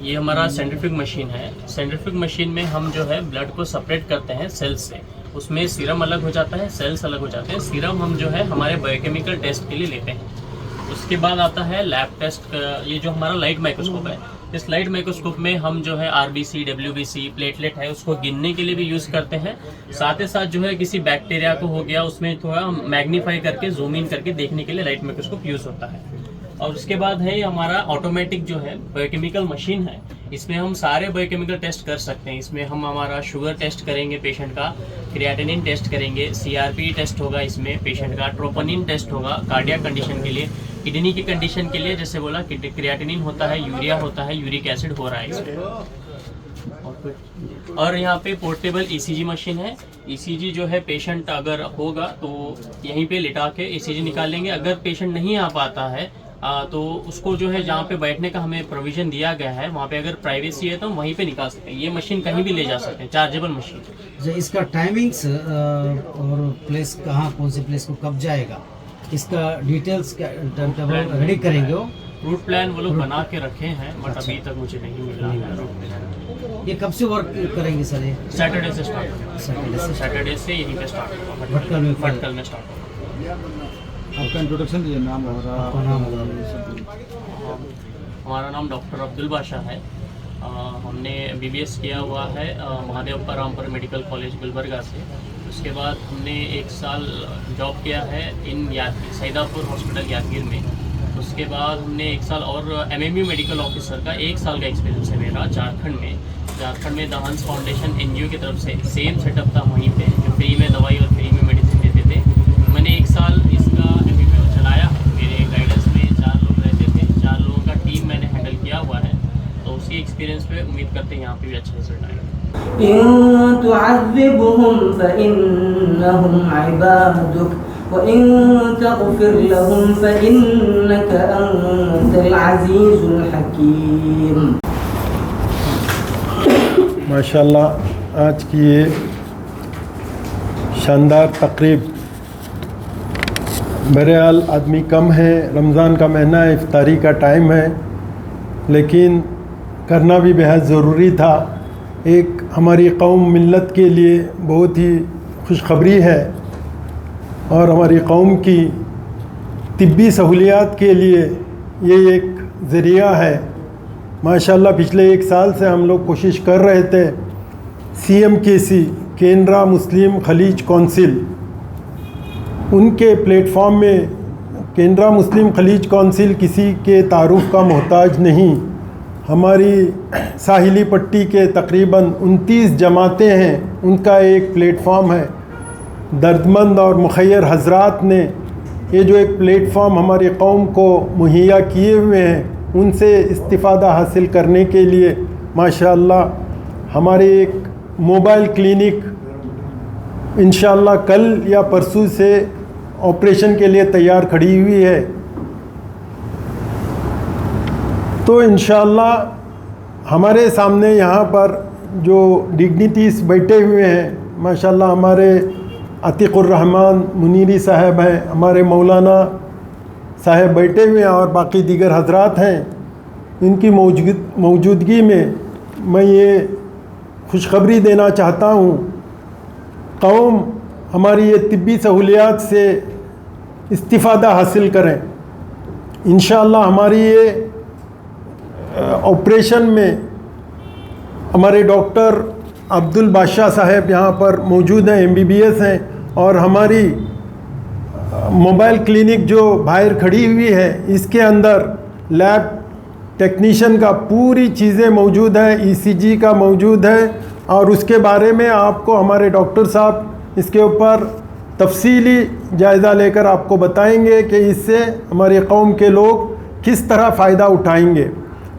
یہ ہمارا سینٹریفیوگ مشین ہے. سینٹریفیوگ مشین میں ہم جو ہے بلڈ کو سپریٹ کرتے ہیں سیلز سے. اس میں سیرم الگ ہو جاتا ہے, سیلز الگ ہو جاتے ہیں. سیرم ہم جو ہے ہمارے بایوکیمیکل ٹیسٹ کے لیے لیتے ہیں. اس کے بعد آتا ہے لیب ٹیسٹ. یہ جو ہمارا لائٹ مائکروسکوپ ہے, اس لائٹ مائکروسکوپ میں ہم جو ہے RBC, WBC, پلیٹلیٹ ہے, اس کو گننے کے لیے بھی یوز کرتے ہیں. ساتھ ہی ساتھ جو ہے کسی بیکٹیریا کو ہو گیا, اس میں تھوڑا میگنیفائی کر کے زوم ان کر کے دیکھنے کے لیے لائٹ مائکروسکوپ یوز ہوتا ہے. اور اس کے بعد ہے یہ ہمارا آٹومیٹک جو ہے بایوکیمیکل مشین ہے. اس میں ہم سارے بایوکیمیکل ٹیسٹ کر سکتے ہیں. اس میں ہم ہمارا شوگر ٹیسٹ کریں گے پیشنٹ کا, کریاٹینین ٹیسٹ کریں گے, CRP ٹیسٹ ہوگا اس میں پیشنٹ کا, ٹروپونین ٹیسٹ ہوگا کارڈیاک کنڈیشن کے لیے, کڈنی کی کنڈیشن کے لیے جیسے بولا کریاٹینین ہوتا ہے, یوریا ہوتا ہے, یورک ایسڈ ہو رہا ہے اس میں. اور یہاں پہ پورٹیبل ECG مشین ہے. ECG جو ہے پیشنٹ اگر ہوگا تو یہیں پہ لٹا کے ECG نکال لیں گے. اگر پیشنٹ نہیں آ پاتا ہے تو اس کو جو ہے جہاں پہ بیٹھنے کا ہمیں پروویژن دیا گیا ہے وہاں پہ اگر پرائیویسی ہے تو ہم وہیں پہ نکال سکتے ہیں. یہ مشین کہیں بھی لے جا سکتے ہیں, چارجیبل مشین. اس کا ٹائمنگس اور پلیس کہاں, کون سی پلیس کو کب جائے گا, اس کا ڈیٹیلس ٹائم ٹیبل ریڈی کریں گے. روٹ پلان وہ لوگ بنا کے رکھے ہیں بٹ ابھی تک مجھے نہیں ملا ہے روٹ پلان. یہ کب سے ورک کریں گے سر؟ یہ سیٹرڈے سے اسٹارٹ ہوگا. سیٹرڈے سے یہیں پہ اسٹارٹ ہوگا, بھٹکل میں اسٹارٹ ہوگا. آپ کا انٹروڈکشن دیجیے, نام وغیرہ. ہمارا نام ڈاکٹر عبدالباشا ہے. ہم نے BBS کیا ہوا ہے مہادیو رامپور میڈیکل کالج گلبرگہ سے. اس کے بعد ہم نے 1 سال جاب کیا ہے ان سیدہ پور ہاسپٹل یادگیر میں. اس کے بعد ہم نے 1 سال اور MMU میڈیکل آفیسر کا 1 سال کا ایکسپیرینس ہے میرا جھارکھنڈ میں دا ہنس فاؤنڈیشن NGO کی طرف سے سیم سیٹ اپ تھا وہیں پہ, جو فری میں دوائی اور فری میں میڈیسن دیتے تھے. میں نے 1 سال اس کا MMU چلایا. میرے گائیڈنس میں 4 لوگ رہتے تھے, 4 لوگوں کا ٹیم میں نے ہینڈل کیا ہوا ہے. تو اسی ایکسپیرینس پہ امید کرتے ہیں یہاں پہ بھی اچھا رزلٹ آئے گا. إن تعذبهم فإنهم عبادك وإن تغفر لهم فإنك أنت العزيز الحكيم. ماشاءاللہ آج کی یہ شاندار تقریب, بہرحال آدمی کم ہے, رمضان کا مہینہ ہے, افطاری کا ٹائم ہے, لیکن کرنا بھی بہت ضروری تھا. ایک ہماری قوم ملت کے لیے بہت ہی خوشخبری ہے اور ہماری قوم کی طبی سہولیات کے لیے یہ ایک ذریعہ ہے. ماشاءاللہ پچھلے 1 سال سے ہم لوگ کوشش کر رہے تھے. CMKC کینرا مسلم خلیج کونسل, ان کے پلیٹ فارم میں کینرا مسلم خلیج کونسل کسی کے تعارف کا محتاج نہیں. ہماری ساحلی پٹی کے تقریباً 29 جماعتیں ہیں, ان کا ایک پلیٹ فارم ہے. دردمند اور مخیر حضرات نے یہ جو ایک پلیٹ فارم ہماری قوم کو مہیا کیے ہوئے ہیں, ان سے استفادہ حاصل کرنے کے لیے ماشاءاللہ ہماری ایک موبائل کلینک انشاءاللہ کل یا پرسوں سے آپریشن کے لیے تیار کھڑی ہوئی ہے. تو انشاءاللہ ہمارے سامنے یہاں پر جو ڈگنیٹیز بیٹھے ہوئے ہیں, ماشاءاللہ ہمارے عتیق الرحمن منیری صاحب ہیں, ہمارے مولانا صاحب بیٹھے ہوئے ہیں اور باقی دیگر حضرات ہیں. ان کی موجودگی میں یہ خوشخبری دینا چاہتا ہوں, قوم ہماری یہ طبی سہولیات سے استفادہ حاصل کریں. انشاءاللہ ہماری یہ آپریشن میں ہمارے ڈاکٹر عبدالباشا صاحب یہاں پر موجود ہیں, MBBS ہیں, اور ہماری موبائل کلینک جو باہر کھڑی ہوئی ہے اس کے اندر لیب ٹیکنیشین کا پوری چیزیں موجود ہیں, ECG کا موجود ہے, اور اس کے بارے میں آپ کو ہمارے ڈاکٹر صاحب اس کے اوپر تفصیلی جائزہ لے کر آپ کو بتائیں گے کہ اس سے ہماری قوم کے لوگ کس طرح فائدہ اٹھائیں گے.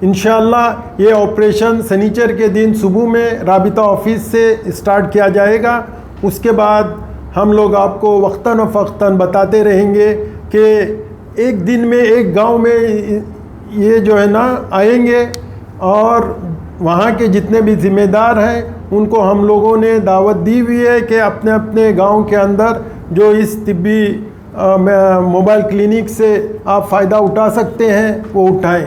انشاءاللہ یہ آپریشن سنیچر کے دن صبح میں رابطہ آفس سے اسٹارٹ کیا جائے گا. اس کے بعد ہم لوگ آپ کو وقتاً فوقتاً بتاتے رہیں گے کہ ایک دن میں ایک گاؤں میں یہ جو ہے نا آئیں گے, اور وہاں کے جتنے بھی ذمہ دار ہیں ان کو ہم لوگوں نے دعوت دی ہوئی ہے کہ اپنے اپنے گاؤں کے اندر جو اس طبی موبائل کلینک سے آپ فائدہ اٹھا سکتے ہیں وہ اٹھائیں.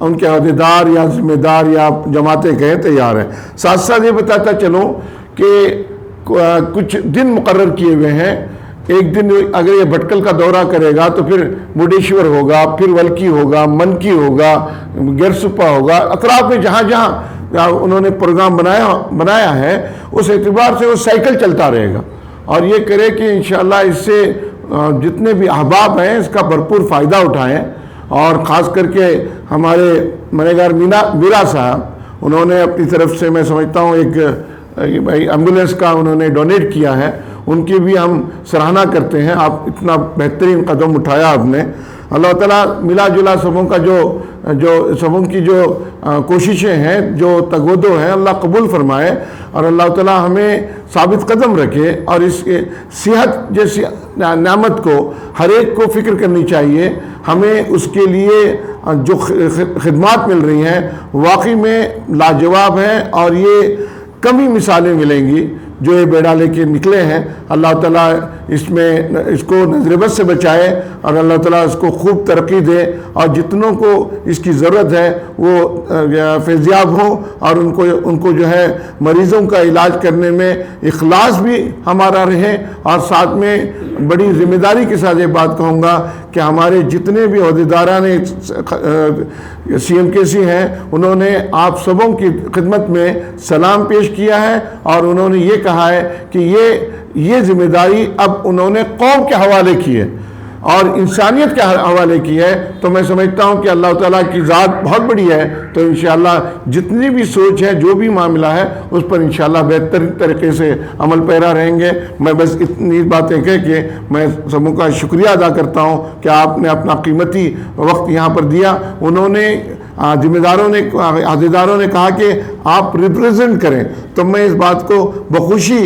ان کے عہدیدار یا ذمہ دار یا جماعتیں کہیں تیار ہیں۔ ساتھ ساتھ یہ بتاتا چلوں کہ کچھ دن مقرر کیے ہوئے ہیں۔ ایک دن اگر یہ بھٹکل کا دورہ کرے گا تو پھر مڈیشور ہوگا، پھر ولکی ہوگا، منکی ہوگا، گرسپا ہوگا، اطراف میں جہاں جہاں انہوں نے پروگرام بنایا ہے اس اعتبار سے وہ سائیکل چلتا رہے گا، اور یہ کرے کہ انشاءاللہ اس سے جتنے بھی احباب ہیں اس کا بھرپور فائدہ اٹھائیں۔ اور خاص کر کے ہمارے منیگار میرا صاحب، انہوں نے اپنی طرف سے میں سمجھتا ہوں ایک ایمبولینس کا انہوں نے ڈونیٹ کیا ہے، ان کی بھی ہم سراہنا کرتے ہیں۔ آپ اتنا بہترین قدم اٹھایا آپ نے۔ اللہ تعالیٰ ملا جلا سبوں کا جو سبوں کی جو کوششیں ہیں، جو تگودو ہیں، اللہ قبول فرمائے، اور اللہ تعالیٰ ہمیں ثابت قدم رکھے، اور اس کے صحت جیسی نعمت کو ہر ایک کو فکر کرنی چاہیے۔ ہمیں اس کے لیے جو خدمات مل رہی ہیں واقعی میں لاجواب ہیں، اور یہ کم ہی مثالیں ملیں گی جو یہ بیڑا لے کے نکلے ہیں۔ اللہ تعالیٰ اس کو نظر بد سے بچائے، اور اللہ تعالیٰ اس کو خوب ترقی دے، اور جتنوں کو اس کی ضرورت ہے وہ فیضیاب ہوں، اور ان کو جو ہے مریضوں کا علاج کرنے میں اخلاص بھی ہمارا رہے۔ اور ساتھ میں بڑی ذمہ داری کے ساتھ یہ بات کہوں گا کہ ہمارے جتنے بھی عہدیداران CMKC ہیں، انہوں نے آپ سبوں کی خدمت میں سلام پیش کیا ہے، اور انہوں نے یہ کہا ہے کہ یہ ذمہ داری اب انہوں نے قوم کے حوالے کی ہے اور انسانیت کے حوالے کی ہے۔ تو میں سمجھتا ہوں کہ اللہ تعالیٰ کی ذات بہت بڑی ہے، تو انشاءاللہ جتنی بھی سوچ ہے، جو بھی معاملہ ہے، اس پر انشاءاللہ بہتر طریقے سے عمل پیرا رہیں گے۔ میں بس اتنی باتیں کہہ کے میں سبوں کا شکریہ ادا کرتا ہوں کہ آپ نے اپنا قیمتی وقت یہاں پر دیا۔ انہوں نے عہدیداروں نے کہا کہ آپ ریپریزنٹ کریں، تو میں اس بات کو بخوشی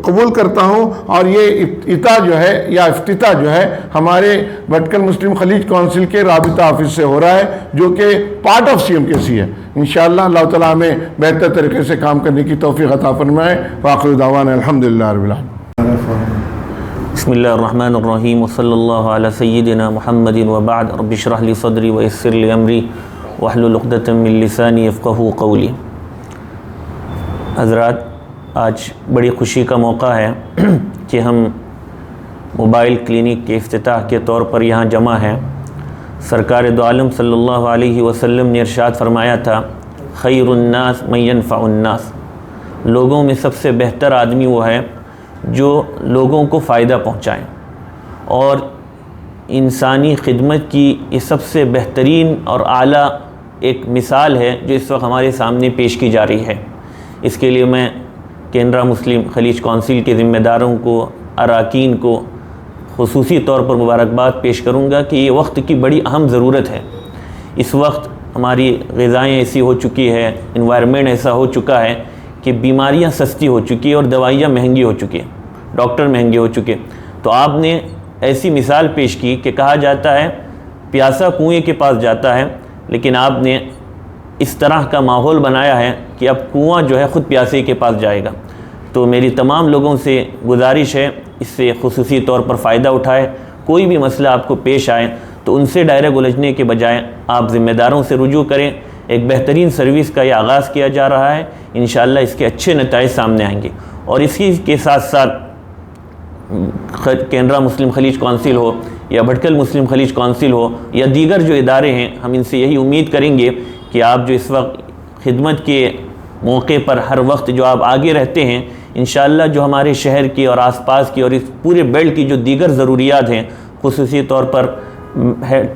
قبول کرتا ہوں، اور یہ افتتاح جو ہے ہمارے بھٹکل مسلم خلیج کونسل کے رابطہ آفس سے ہو رہا ہے، جو کہ پارٹ آف CMKC ہے۔ انشاءاللہ اللہ تعالیٰ ہمیں بہتر طریقے سے کام کرنے کی توفیق عطا فرمائے۔ وآخر دعوانا الحمدللہ رب العالمین۔ بسم اللہ الرحمن الرحیم، وصلی اللہ علی سیدنا محمد وبعد، رب اشرح لی صدری ویسر لی امری واحلل عقدۃ من لسانی یفقہوا قولی۔ حضرات، آج بڑی خوشی کا موقع ہے کہ ہم موبائل کلینک کے افتتاح کے طور پر یہاں جمع ہیں۔ سرکار دو عالم صلی اللہ علیہ وسلم نے ارشاد فرمایا تھا، خیر الناس من ینفع الناس، لوگوں میں سب سے بہتر آدمی وہ ہے جو لوگوں کو فائدہ پہنچائیں، اور انسانی خدمت کی یہ سب سے بہترین اور اعلیٰ ایک مثال ہے جو اس وقت ہمارے سامنے پیش کی جا رہی ہے۔ اس کے لیے میں کینرا مسلم خلیج کونسل کے ذمہ داروں کو، اراکین کو خصوصی طور پر مبارکباد پیش کروں گا کہ یہ وقت کی بڑی اہم ضرورت ہے۔ اس وقت ہماری غذائیں ایسی ہو چکی ہے، انوائرمنٹ ایسا ہو چکا ہے کہ بیماریاں سستی ہو چکی ہیں اور دوائیاں مہنگی ہو چکی ہیں، ڈاکٹر مہنگے ہو چکے۔ تو آپ نے ایسی مثال پیش کی کہ کہا جاتا ہے پیاسا کنویں کے پاس جاتا ہے، لیکن آپ نے اس طرح کا ماحول بنایا ہے کہ اب کنواں جو ہے خود پیاسے کے پاس جائے گا۔ تو میری تمام لوگوں سے گزارش ہے اس سے خصوصی طور پر فائدہ اٹھائے۔ کوئی بھی مسئلہ آپ کو پیش آئے تو ان سے ڈائریکٹ الجھنے کے بجائے آپ ذمہ داروں سے رجوع کریں۔ ایک بہترین سروس کا یہ آغاز کیا جا رہا ہے، انشاءاللہ اس کے اچھے نتائج سامنے آئیں گے۔ اور اسی کے ساتھ ساتھ کینرا مسلم خلیج کونسل ہو یا بھٹکل مسلم خلیج کونسل ہو یا دیگر جو ادارے ہیں، ہم ان سے یہی امید کریں گے کہ آپ جو اس وقت خدمت کے موقع پر ہر وقت جو آپ آگے رہتے ہیں، انشاءاللہ جو ہمارے شہر کی اور آس پاس کی اور اس پورے بیلٹ کی جو دیگر ضروریات ہیں، خصوصی طور پر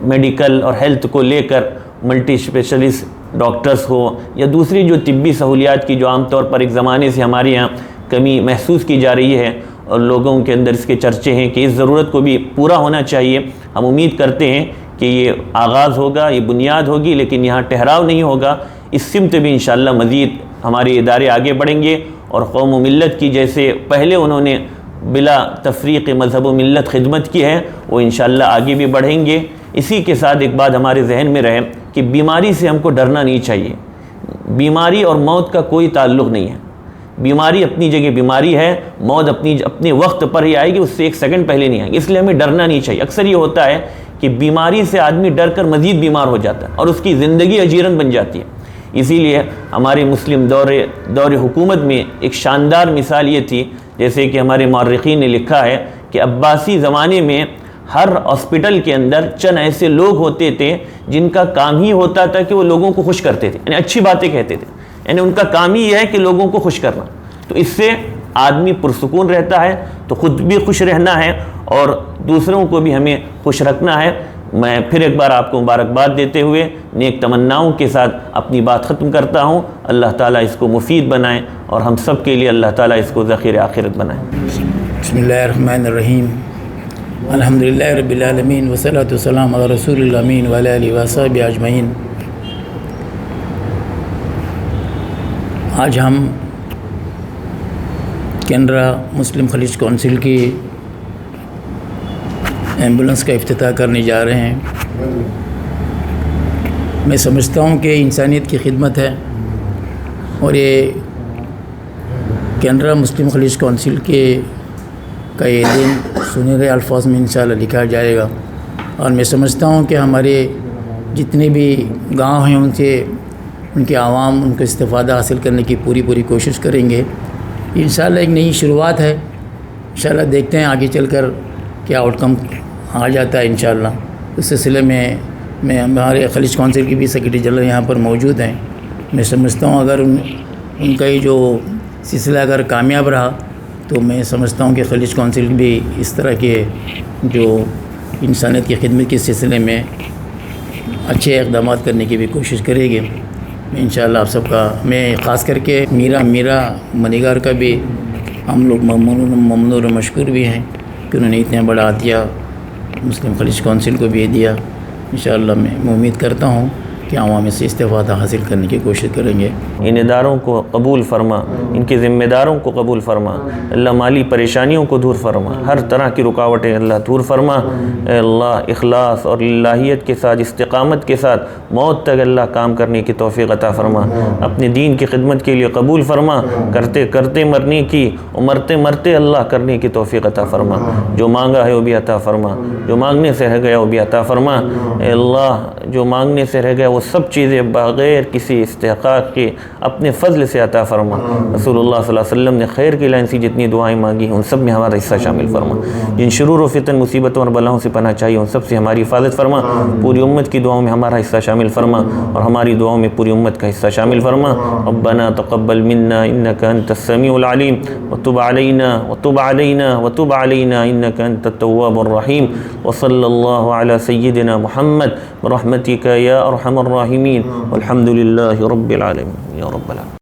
میڈیکل اور ہیلتھ کو لے کر ملٹی اسپیشلسٹ ڈاکٹرز ہو یا دوسری جو طبی سہولیات کی جو عام طور پر ایک زمانے سے ہمارے یہاں کمی محسوس کی جا رہی ہے اور لوگوں کے اندر اس کے چرچے ہیں کہ اس ضرورت کو بھی پورا ہونا چاہیے۔ ہم امید کرتے ہیں کہ یہ آغاز ہوگا، یہ بنیاد ہوگی، لیکن یہاں ٹھہراؤ نہیں ہوگا۔ اس سمت بھی انشاءاللہ مزید ہمارے ادارے آگے بڑھیں گے، اور قوم و ملت کی جیسے پہلے انہوں نے بلا تفریق مذہب و ملت خدمت کی ہے، وہ انشاءاللہ آگے بھی بڑھیں گے۔ اسی کے ساتھ ایک بات ہمارے ذہن میں رہے کہ بیماری سے ہم کو ڈرنا نہیں چاہیے۔ بیماری اور موت کا کوئی تعلق نہیں ہے۔ بیماری اپنی جگہ بیماری ہے، موت اپنے وقت پر ہی آئے گی، اس سے ایک سیکنڈ پہلے نہیں آئے گی، اس لیے ہمیں ڈرنا نہیں چاہیے۔ اکثر یہ ہوتا ہے کہ بیماری سے آدمی ڈر کر مزید بیمار ہو جاتا ہے اور اس کی زندگی اجیرن بن جاتی ہے۔ اسی لیے ہمارے مسلم دور حکومت میں ایک شاندار مثال یہ تھی، جیسے کہ ہمارے مورخین نے لکھا ہے کہ عباسی زمانے میں ہر ہاسپٹل کے اندر چند ایسے لوگ ہوتے تھے جن کا کام ہی ہوتا تھا کہ وہ لوگوں کو خوش کرتے تھے، یعنی اچھی باتیں کہتے تھے، یعنی ان کا کام ہی یہ ہے کہ لوگوں کو خوش کرنا۔ تو اس سے آدمی پرسکون رہتا ہے، تو خود بھی خوش رہنا ہے اور دوسروں کو بھی ہمیں خوش رکھنا ہے۔ میں پھر ایک بار آپ کو مبارکباد دیتے ہوئے نیک تمناؤں کے ساتھ اپنی بات ختم کرتا ہوں۔ اللہ تعالیٰ اس کو مفید بنائے اور ہم سب کے لیے اللہ تعالیٰ اس کو ذخیر آخرت بنائے۔ بسم اللہ الرحمن الرحیم، الحمدللہ رب العالمین والصلاۃ والسلام علی رسول الامین وعلی آلہ وصحبہ اجمعین۔ آج ہم کینرا مسلم خلیج کونسل کی ایمبولنس کا افتتاح کرنے جا رہے ہیں۔ میں سمجھتا ہوں کہ انسانیت کی خدمت ہے اور یہ کینرا مسلم خلیج کونسل کا یہ دن سنہرے الفاظ میں انشاءاللہ لکھا جائے گا، اور میں سمجھتا ہوں کہ ہمارے جتنے بھی گاؤں ہیں ان کے عوام ان کا استفادہ حاصل کرنے کی پوری کوشش کریں گے۔ انشاءاللہ ایک نئی شروعات ہے، انشاءاللہ دیکھتے ہیں آگے چل کر کیا آؤٹ کم آ جاتا ہے انشاءاللہ۔ اس سلسلے میں ہمارے خلیج کونسل کی بھی سیکرٹری جنرل یہاں پر موجود ہیں۔ میں سمجھتا ہوں اگر ان کا یہ جو سلسلہ اگر کامیاب رہا تو میں سمجھتا ہوں کہ خلیج کونسل بھی اس طرح کے جو انسانیت کی خدمت کے سلسلے میں اچھے اقدامات کرنے کی بھی کوشش کرے گی۔ انشاءاللہ آپ سب کا، میں خاص کر کے میرا منیگار کا بھی ہم لوگ ممنون اور مشکور بھی ہیں کہ انہوں نے اتنا بڑا عطیہ مسلم خلیج کونسل کو بھی دیا۔ انشاءاللہ میں امید کرتا ہوں کہ عوام سے استفادہ حاصل کرنے کی کوشش کریں گے۔ ان اداروں کو قبول فرما، ان کے ذمہ داروں کو قبول فرما، اللہ مالی پریشانیوں کو دور فرما، ہر طرح کی رکاوٹیں اللہ دور فرما۔ اے اللہ اخلاص اور للہیت کے ساتھ، استقامت کے ساتھ موت تک اللہ کام کرنے کی توفیق عطا فرما، اپنے دین کی خدمت کے لیے قبول فرما، کرتے کرتے مرنے کی اور مرتے مرتے اللہ کرنے کی توفیق عطا فرما۔ جو مانگا ہے وہ بھی عطا فرما، جو مانگنے سے رہ گیا وہ بھی عطا فرما۔ اے اللہ جو مانگنے سے رہ گیا وہ سب چیزیں بغیر کسی استحقاق کے اپنے فضل سے عطا فرما۔ رسول اللہ صلی اللہ علیہ وسلم نے خیر کی لائن سی جتنی دعائیں مانگی ہیں ان سب میں ہمارا حصہ شامل فرما۔ جن شرور و فتن مصیبتوں اور بلاؤں سے پناہ چاہیے ان سب سے ہماری حفاظت فرما۔ پوری امت کی دعاؤں میں ہمارا حصہ شامل فرما اور ہماری دعاؤں میں پوری امت کا حصہ شامل فرما۔ ربنا تقبل منا انك انت السميع العليم وتب علينا انك انت التواب الرحيم وصلى الله على سيدنا محمد برحمتك يا ارحم الراحمين والحمد لله رب العالمين يا رب العالمين۔